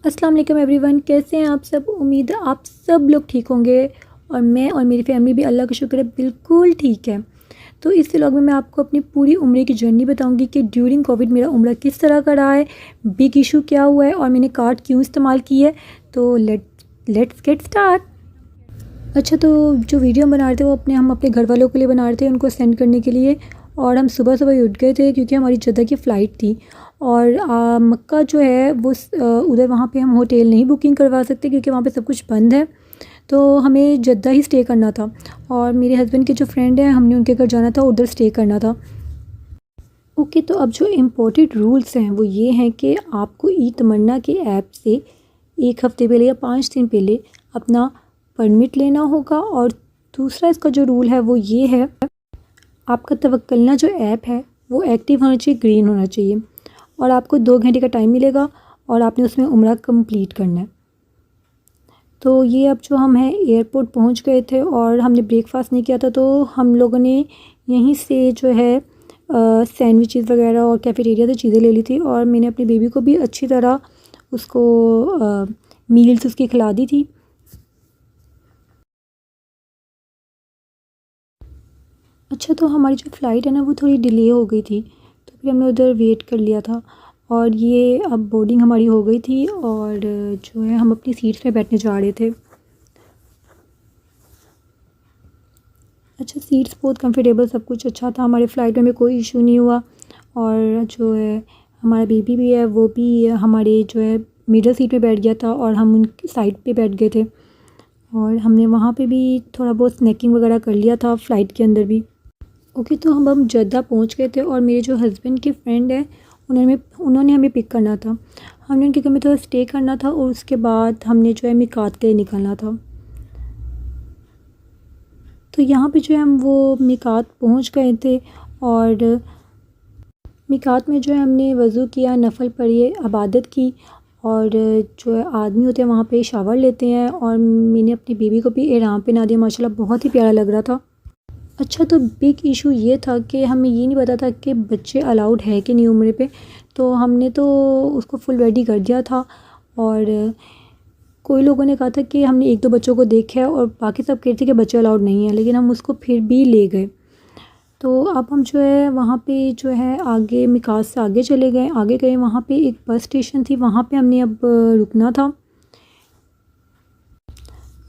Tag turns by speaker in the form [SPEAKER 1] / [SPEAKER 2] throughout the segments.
[SPEAKER 1] अस्सलाम वालेकुम एवरीवन, कैसे हैं आप सब। उम्मीद है आप सब लोग ठीक होंगे और मैं और मेरी फैमिली भी अल्लाह का शुक्र है बिल्कुल ठीक है। तो इस व्लॉग में मैं आपको अपनी पूरी उम्र की जर्नी बताऊंगी कि ड्यूरिंग कोविड मेरा उम्र किस तरह का रहा है, बिग इशू क्या हुआ है और मैंने कार्ड क्यों इस्तेमाल की है। तो लेट्स गेट स्टार्ट। अच्छा, तो जो वीडियो हम बना रहे थे वो हम अपने घर वालों के लिए बना रहे थे, उनको सेंड करने के लिए। और हम सुबह सुबह उठ गए थे क्योंकि हमारी जद्दा की फ़्लाइट थी। और मक्का जो है वो उधर वहाँ पे हम होटल नहीं बुकिंग करवा सकते क्योंकि वहाँ पे सब कुछ बंद है। तो हमें जद्दा ही स्टे करना था और मेरे हस्बैंड के जो फ्रेंड हैं हमने उनके घर जाना था, उधर स्टे करना था। ओके, तो अब जो इम्पोर्टेंट रूल्स हैं वो ये हैं कि आपको ई तमन्ना के ऐप से 1 हफ़्ते पहले या 5 दिन पहले अपना परमिट लेना होगा। और दूसरा इसका जो रूल है वो ये है, आपका तवक्कलना जो ऐप है वो एक्टिव होना चाहिए, ग्रीन होना चाहिए। और आपको 2 घंटे का टाइम मिलेगा और आपने उसमें उम्रा कंप्लीट करना है। तो ये अब जो हम हैं एयरपोर्ट पहुंच गए थे और हमने ब्रेकफास्ट नहीं किया था, तो हम लोगों ने यहीं से जो है सैंडविचेस वगैरह और कैफेटेरिया से चीज़ें ले ली थी। और मैंने अपनी बेबी को भी अच्छी तरह उसको मील्स उसकी खिला दी थी। अच्छा, तो हमारी जो फ़्लाइट है ना वो थोड़ी डिले हो गई थी, तो फिर हमने उधर वेट कर लिया था। और ये अब बोर्डिंग हमारी हो गई थी और जो है हम अपनी सीट्स पे बैठने जा रहे थे। अच्छा, सीट्स बहुत कंफर्टेबल, सब कुछ अच्छा था, हमारे फ़्लाइट में हमें कोई इशू नहीं हुआ। और जो है हमारा बेबी भी है वो भी हमारे जो है मिडल सीट पे बैठ गया था और हम उनकी साइड पे बैठ गए थे। और हमने वहाँ पे भी थोड़ा बहुत स्नैकिंग वगैरह कर लिया था फ़्लाइट के अंदर भी। ओके, तो हम जद्दा पहुंच गए थे और मेरे जो हस्बैंड के फ्रेंड हैं उन्होंने हमें पिक करना था। हमने उनके घर में थोड़ा स्टे करना था और उसके बाद हमने जो है मिकात के लिए निकलना था। तो यहाँ पे जो है हम वो मिकात पहुंच गए थे और मिकात में जो है हमने वज़ू किया, नफ़ल पढ़ी, इबादत की। और जो है आदमी होते हैं वहाँ पे शावर लेते हैं और मैंने अपनी बेबी को भी इहराम पहना दिया, माशाल्लाह बहुत ही प्यारा लग रहा था। अच्छा, तो बिग इशू ये था कि हमें ये नहीं पता था कि बच्चे अलाउड है कि नहीं उम्रे पे। तो हमने तो उसको फुल रेडी कर दिया था और कोई लोगों ने कहा था कि हमने 1-2 बच्चों को देखा है और बाकी सब कह रहे थे कि बच्चे अलाउड नहीं है, लेकिन हम उसको फिर भी ले गए। तो अब हम जो है वहाँ पे जो है आगे मिकात से आगे चले गए, आगे गए, वहाँ पे एक बस स्टेशन थी, वहाँ पे हमने अब रुकना था।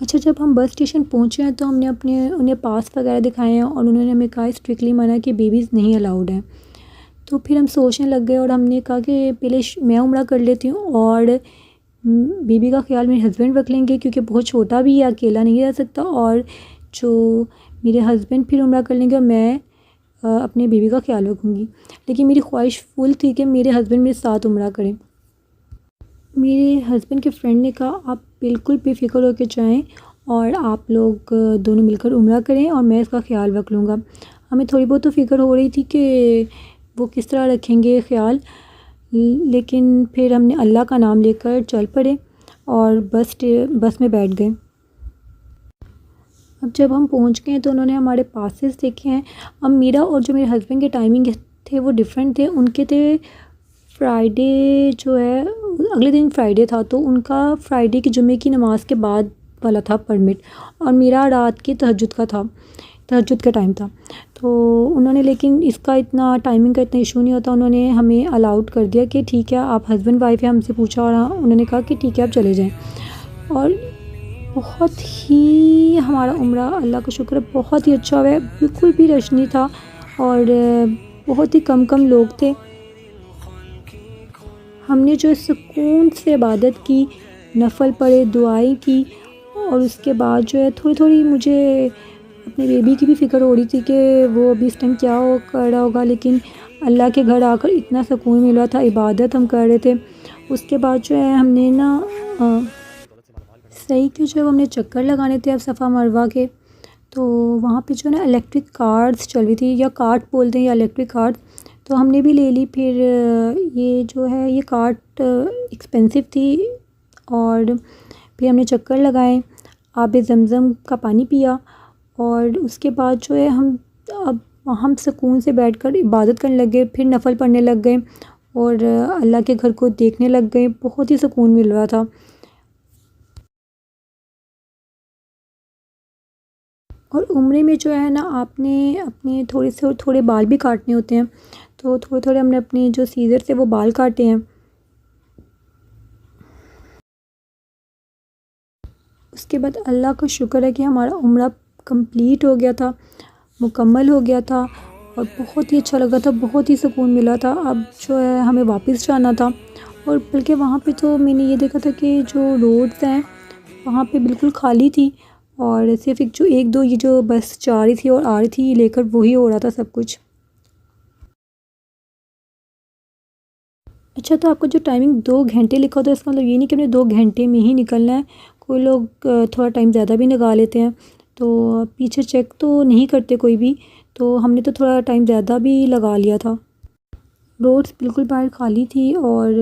[SPEAKER 1] अच्छा, जब हम बस स्टेशन पहुँचे हैं तो हमने उन्हें पास वगैरह दिखाए हैं और उन्होंने हमें कहा स्ट्रिक्टली मना कि बेबीज़ नहीं अलाउड हैं। तो फिर हम सोचने लग गए और हमने कहा कि पहले मैं उम्रा कर लेती हूँ और बेबी का ख्याल मेरे हस्बैंड रख लेंगे क्योंकि बहुत छोटा भी है, अकेला नहीं रह सकता। और जो मेरे हस्बैंड फिर उम्रा कर लेंगे और मैं अपने बेबी का ख्याल रखूँगी। लेकिन मेरी ख्वाहिश फुल थी कि मेरे हस्बैंड मेरे साथ उम्रा करें। मेरे हस्बैंड के फ्रेंड ने कहा आप बिल्कुल बेफ़िक्र होकर जाएं और आप लोग दोनों मिलकर उम्रा करें और मैं इसका ख़्याल रख लूँगा। हमें थोड़ी बहुत तो फ़िक्र हो रही थी कि वो किस तरह रखेंगे ख़्याल, लेकिन फिर हमने अल्लाह का नाम लेकर चल पड़े और बस में बैठ गए। अब जब हम पहुंच गए तो उन्होंने हमारे पासेस देखे हैं। अब मेरा और जो मेरे हस्बैंड के टाइमिंग थे वो डिफरेंट थे। उनके थे फ्राइडे जो है, अगले दिन फ्राइडे था तो उनका फ्राइडे की जुमे की नमाज़ के बाद वाला था परमिट और मेरा रात के तहज्जुद का था, तहज्जुद का टाइम था। तो उन्होंने, लेकिन इसका इतना टाइमिंग का इतना इशू नहीं होता, उन्होंने हमें अलाउड कर दिया कि ठीक है आप हस्बैंड वाइफ है, हमसे पूछा और उन्होंने कहा कि ठीक है आप चले जाएँ। और बहुत ही हमारा उम्रा अल्लाह का शुक्र बहुत ही अच्छा हुआ है, बिल्कुल भी रश नहीं था और बहुत ही कम लोग थे। हमने जो सुकून से इबादत की, नफ़ल पढ़े, दुआएं की और उसके बाद जो है थोड़ी मुझे अपने बेबी की भी फ़िक्र हो रही थी कि वो अभी इस टाइम क्या हो कर रहा होगा, लेकिन अल्लाह के घर आकर इतना सुकून मिला था, इबादत हम कर रहे थे। उसके बाद जो है हमने ना सही के जो हमने चक्कर लगाने थे अब सफ़ा मरवा के, तो वहाँ पे जो है ना इलेक्ट्रिक कार्स चल रही थी, या कार्ट बोलते हैं या इलेक्ट्रिक कार्ट, तो हमने भी ले ली। फिर ये जो है ये कार्ट एक्सपेंसिव थी और फिर हमने चक्कर लगाए, आबे ज़मज़म का पानी पिया और उसके बाद जो है हम सुकून से बैठकर इबादत करने लग गए, फिर नफ़ल पढ़ने लग गए और अल्लाह के घर को देखने लग गए। बहुत ही सुकून मिल रहा था। और उम्रे में जो है ना, आपने अपने थोड़े बाल भी काटने होते हैं, तो थोड़े थोड़े हमने अपने जो सीज़र से वो बाल काटे हैं। उसके बाद अल्लाह का शुक्र है कि हमारा उम्रा कंप्लीट हो गया था, मुकम्मल हो गया था और बहुत ही अच्छा लगा था, बहुत ही सुकून मिला था। अब जो है हमें वापस जाना था और बल्कि वहाँ पे तो मैंने ये देखा था कि जो रोड्स हैं वहाँ पे बिल्कुल खाली थी और सिर्फ एक दो ये जो बस जा रही थी और आ रही थी लेकर, वही हो रहा था सब कुछ। अच्छा, तो आपका जो टाइमिंग 2 घंटे लिखा होता है, इसका मतलब ये नहीं कि हमने 2 घंटे में ही निकलना है। कोई लोग थोड़ा टाइम ज़्यादा भी लगा लेते हैं, तो पीछे चेक तो नहीं करते कोई भी, तो हमने तो थोड़ा टाइम ज़्यादा भी लगा लिया था। रोड्स बिल्कुल बाहर खाली थी और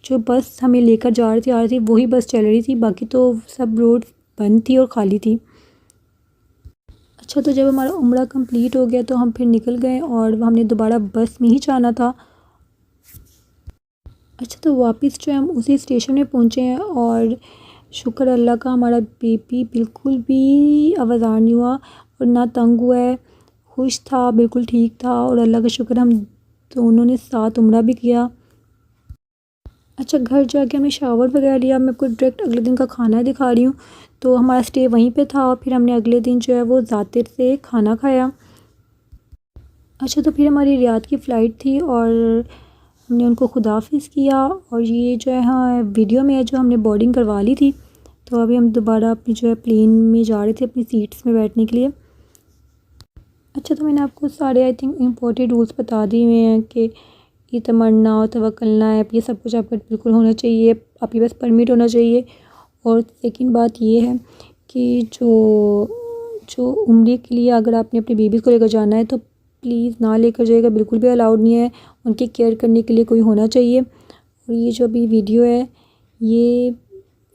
[SPEAKER 1] जो बस हमें लेकर जा रही थी आ रही थी वही बस चल रही थी, बाकी तो सब रोड्स बंद थी और ख़ाली थी। अच्छा, तो जब हमारा उम्रा कंप्लीट हो गया तो हम फिर निकल गए और हमने दोबारा बस में ही जाना था। अच्छा, तो वापस जो है हम उसी स्टेशन में पहुँचे हैं और शुक्र अल्लाह का, हमारा बेबी बिल्कुल भी आवाज़ार नहीं हुआ और ना तंग हुआ है, खुश था, बिल्कुल ठीक था और अल्लाह का शुक्र हम दोनों ने साथ उम्रा भी किया। अच्छा, घर जाके हमने शावर वगैरह लिया। मैं आपको डायरेक्ट अगले दिन का खाना दिखा रही हूँ। तो हमारा स्टे वहीं पे था और फिर हमने अगले दिन जो है वो ज़ातिर से खाना खाया। अच्छा, तो फिर हमारी रियाद की फ़्लाइट थी और हमने उनको खुदाफिज़ किया और ये जो है हाँ वीडियो में है, जो हमने बोर्डिंग करवा ली थी। तो अभी हम दोबारा अपनी जो है प्लेन में जा रहे थे अपनी सीट्स में बैठने के लिए। अच्छा, तो मैंने आपको सारे आई थिंक इम्पोर्टेंट रूल्स बता दिए हुए हैं कि ये तमन्ना और तवक्कुल नायब ये सब कुछ आपका बिल्कुल होना चाहिए, आपके पास परमिट होना चाहिए। और सेकंड बात ये है कि जो उम्रे के लिए अगर आपने अपने बेबी को लेकर जाना है तो प्लीज़ ना लेकर जाइएगा, बिल्कुल भी अलाउड नहीं है। उनकी केयर करने के लिए कोई होना चाहिए। और ये जो अभी वीडियो है, ये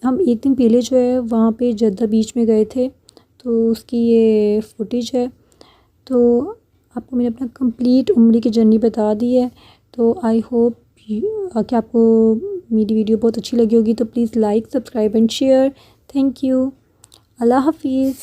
[SPEAKER 1] हम एक दिन पहले जो है वहाँ पे जद्दा बीच में गए थे, तो उसकी ये फुटेज है। तो आपको मैंने अपना कंप्लीट उम्रे की जर्नी बता दी है। तो आई होप कि आपको मेरी वीडियो बहुत अच्छी लगी होगी। तो please like, subscribe and share. Thank you. अल्लाह हाफिज़।